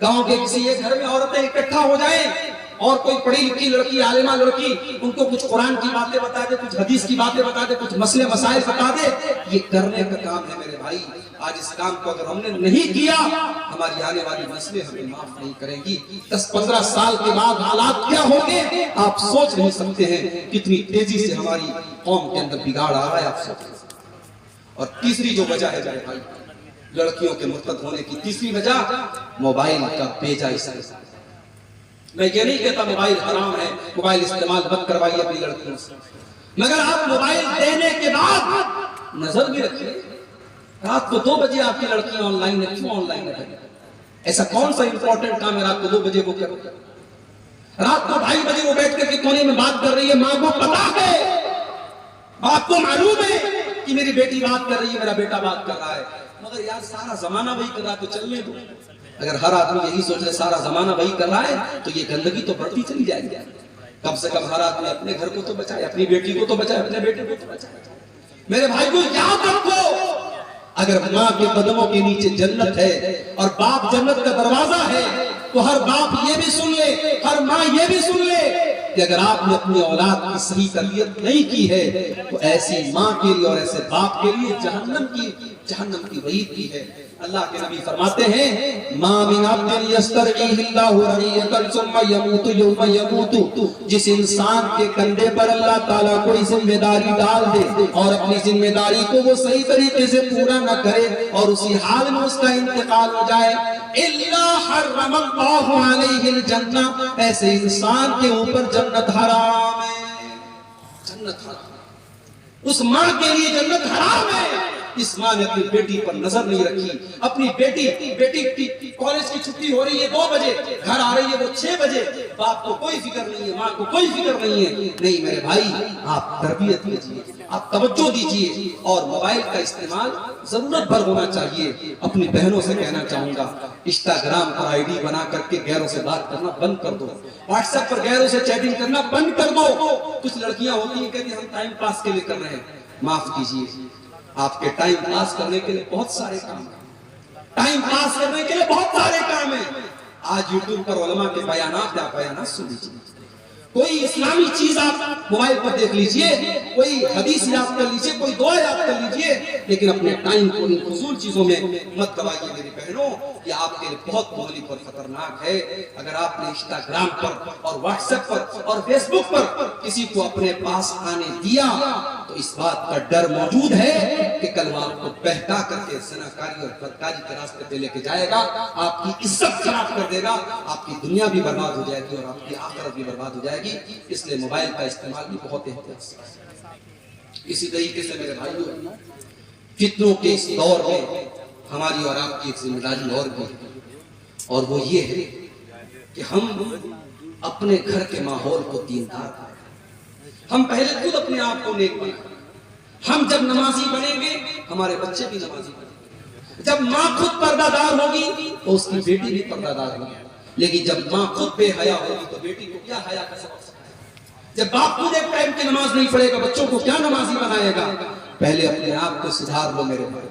गांव के किसी एक घर में औरतें इकट्ठा हो जाएं और कोई पढ़ी लिखी लड़की, आलिमा लड़की उनको कुछ कुरान की बातें बता दे, कुछ हदीस की बातें बता दे, कुछ मसले मसाइल बता दे, ये करने का काम है मेरे भाई। आज इस काम को अगर हमने नहीं किया, हमारी आने वाली नस्लें हमें माफ नहीं करेंगी। 10-15 साल के बाद हालात क्या होंगे आप सोच नहीं सकते हैं। कितनी तेजी से हमारी कौम के अंदर बिगाड़ आ रहा है, आप सोच। और तीसरी जो वजह है मेरे भाई, लड़कियों के मुर्तद होने की तीसरी वजह मोबाइल का बेजा इस्तेमाल। मैं ये नहीं कहता मोबाइल हराम है, मोबाइल इस्तेमाल मत करवाइए अपनी लड़कियों से, मगर आप मोबाइल देने के बाद नजर भी रखिए। रात को 2 बजे आपकी लड़कियां ऑनलाइन है, क्यों ऑनलाइन है? ऐसा कौन सा इंपॉर्टेंट काम है रात को 2 बजे वो करो? रात को 2:30 बजे वो बैठ करके कोने में बात कर रही है, माँ को पता है, बाप को मालूम है कि मेरी बेटी बात कर रही है, मेरा बेटा बात कर रहा है, मगर यार सारा जमाना वही कर रहा है तो चलने दो। अगर हर आदमी यही सोच ले सारा जमाना वही कर रहा है तो ये गंदगी तो बढ़ती चली जाएगी। कम से कम हर आदमी अपने घर को तो बचाए, अपनी बेटी को तो बचाए, अपने बेटे को तो बचाए। मेरे भाई को याद रखो, अगर माँ के कदमों के नीचे जन्नत है और बाप जन्नत का दरवाजा है, तो हर बाप ये भी सुन ले, हर माँ ये भी सुन ले कि अगर आपने अपनी औलाद की सही तरबियत नहीं की है तो ऐसी माँ के लिए और ऐसे बाप के लिए जहन्नम की वईद की है। अल्लाह के नबी फरमाते हैं, मा मिन अब्दिन यस्तरईहिल्लाहु रईयतन सुम्मा यमूतु यौमा यमूतु, जिस इंसान के कंधे पर अल्लाह ताला कोई जिम्मेदारी डाल दे और अपनी जिम्मेदारी को वो सही तरीके से पूरा न करे और उसी हाल में उसका इंतकाल हो जाए, इल्ला हर्रमल्लाहु अलैहिल जन्नह, ऐसे इंसान के ऊपर जन्नत हराम है। जन्नत हराम, उस माँ के लिए जन्नत हराम है। इस माँ ने अपनी बेटी पर नजर नहीं रखी। अपनी बेटी कॉलेज की छुट्टी हो रही है 2 बजे, घर आ रही है वो 6 बजे, बाप को कोई फिक्र नहीं है, माँ को कोई फिक्र नहीं है। नहीं मेरे भाई, आप तरबियत कीजिए, आप तवज्जो दीजिए और मोबाइल का इस्तेमाल जरूरत भर होना चाहिए। अपनी बहनों से कहना चाहूंगा, इंस्टाग्राम पर आईडी बना करके गैरों से बात करना बंद कर दो, व्हाट्सएप पर गैरों से चैटिंग करना बंद कर दो। कुछ लड़कियां होती हैं कहती हम टाइम पास के लिए कर रहे हैं, माफ कीजिए, आपके टाइम पास करने के लिए बहुत सारे काम है, टाइम पास करने के लिए बहुत सारे काम है। आज यूट्यूब पर उलमा के बयानात या बयानात सुन लीजिए, कोई इस्लामी चीज आप मोबाइल पर देख लीजिए, कोई हदीस याद कर लीजिए, कोई दुआ याद कर लीजिए, लेकिन अपने टाइम को इन फजूल चीजों में मत गवाइए मेरी बहनों। ये आपके लिए बहुत मुहलिक और खतरनाक है। अगर आपने इंस्टाग्राम पर और व्हाट्सएप पर और फेसबुक पर किसी को अपने पास आने दिया तो इस बात का डर मौजूद है कि कल वो आपको बहका करके ज़नाकारी और बदकारी के रास्ते पे लेके जाएगा, आपकी इज्जत खराब कर देगा, आपकी दुनिया भी बर्बाद हो जाएगी और आपकी आखिरत भी बर्बाद हो जाएगी। इसलिए मोबाइल का इस्तेमाल भी बहुत एहतियात से। इसी तरीके से मेरे भाइयों, फितनों के इस दौर में हमारी और आपकी एक जिम्मेदारी और भी है, और वो ये है कि हम अपने घर के माहौल को दीनदार करें। हम पहले खुद अपने आप को नेक बनाएं। हम जब नमाजी बनेंगे हमारे बच्चे भी नमाजी बनेंगे। जब माँ खुद पर्दादार होगी तो उसकी बेटी भी पर्दादार होगी, लेकिन जब माँ खुद बेहया होगी तो बेटी को क्या हया का सबक सिखाएगा। जब बाप खुद एक टाइम की नमाज नहीं पढ़ेगा, बच्चों को क्या नमाजी बनाएगा। पहले अपने आप को सुधार लो मेरे भाई।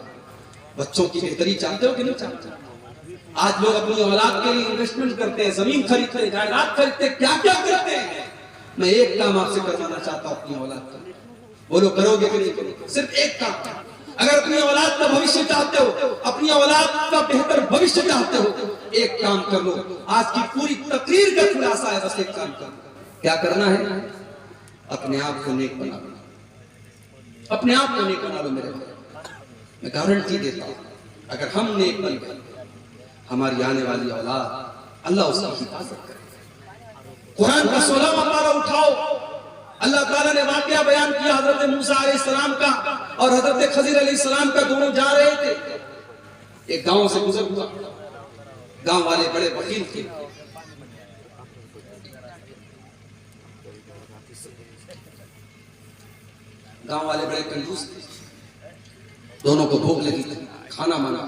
बच्चों की बेहतरी चाहते हो कि नहीं चाहते? आज लोग अपनी औलाद के लिए इन्वेस्टमेंट करते हैं, जमीन खरीदते हैं, जायदाद खरीदते हैं, क्या क्या करते हैं। मैं एक काम आपसे करवाना चाहता हूं अपनी औलाद का, बोलो करोगे कि नहीं करोगे? सिर्फ एक काम, अगर अपनी औलाद का भविष्य चाहते हो, अपनी औलाद का बेहतर भविष्य चाहते हो, एक काम कर लो। आज की पूरी तकरीर का खुलासा है, बस एक काम कर लो। क्या करना है? अपने आप को नेक बना लो, अपने आप को नेक बना लो मेरे भाई। मैं गारंटी देता हूं, अगर हम नेक बन गए, हमारी आने वाली औलाद अल्लाह उसकी हिफाजत करे। कुरान का 16वां पारा उठाओ, अल्लाह ताला ने वाकया बयान किया हजरत मूसा अलैहिस्सलाम का और हजरत खजीर अलैहिस्सलाम का। दोनों जा रहे थे, एक गांव से गुजर हुआ। गांव वाले बड़े वकील थे, गांव वाले बड़े कंजूस थे। दोनों को भूख लगी थी, खाना मांगा।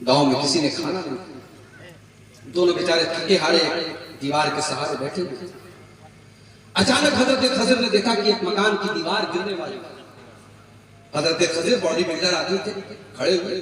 गांव में किसी ने खाना नहीं। दोनों बेचारे थके हारे दीवार के सहारे बैठे हुए। अचानक हजरत खजर ने देखा कि एक मकान की दीवार गिरने वाली है। हजरत खजर बॉडी बिल्डर आदमी थे, खड़े हुए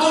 2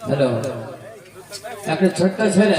হ্যালো, একটা ছোট্ট ছেলে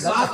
7